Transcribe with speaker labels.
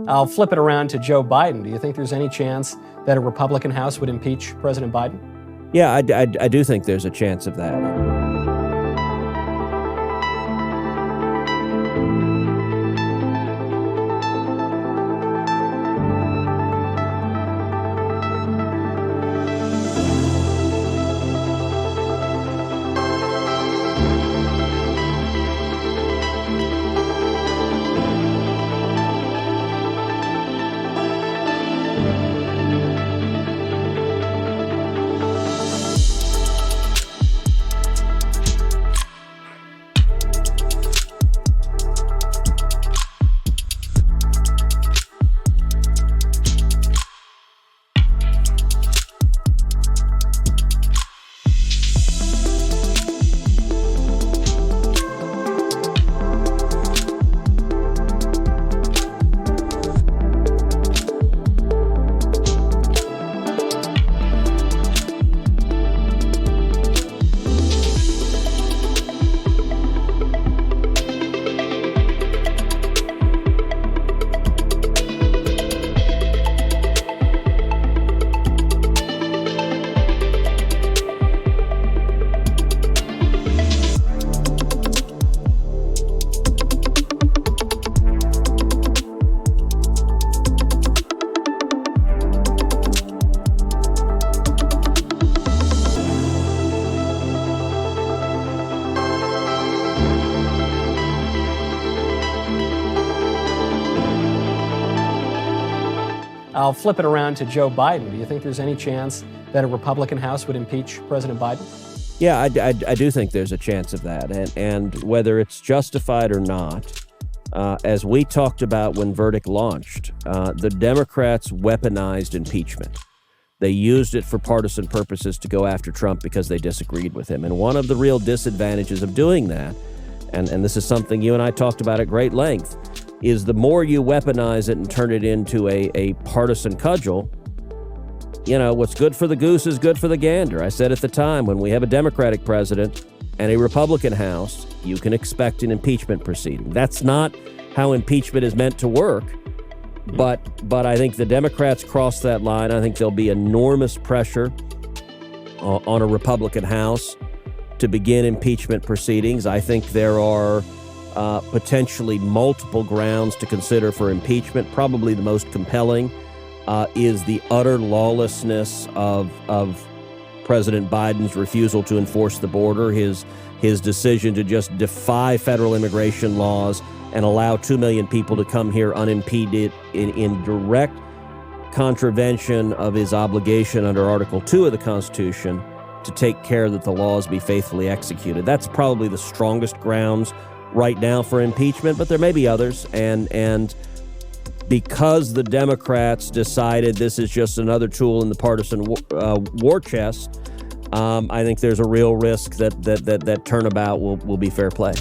Speaker 1: I'll flip it around to Joe Biden. Do you think there's any chance that a Republican House would impeach President Biden?
Speaker 2: Yeah, I do think there's a chance of that.
Speaker 1: I'll flip it around to Joe Biden. Do you think there's any chance that a Republican House would impeach President Biden?
Speaker 2: Yeah, I do think there's a chance of that. And whether it's justified or not, as we talked about when verdict launched, the Democrats weaponized impeachment. They used it for partisan purposes to go after Trump because they disagreed with him. And one of the real disadvantages of doing that, and this is something you and I talked about at great length, is the more you weaponize it and turn it into a partisan cudgel, you know, what's good for the goose is good for the gander. I said at the time, when we have a Democratic president and a Republican House, you can expect an impeachment proceeding. That's not how impeachment is meant to work, but I think the Democrats crossed that line. I think there'll be enormous pressure on a Republican House to begin impeachment proceedings. I think there are potentially multiple grounds to consider for impeachment. Probably the most compelling is the utter lawlessness of President Biden's refusal to enforce the border, his decision to just defy federal immigration laws and allow 2 million people to come here unimpeded in direct contravention of his obligation under Article 2 of the Constitution to take care that the laws be faithfully executed. That's probably the strongest grounds right now for impeachment, but there may be others. And because the Democrats decided this is just another tool in the partisan war chest, I think there's a real risk that turnabout will be fair play.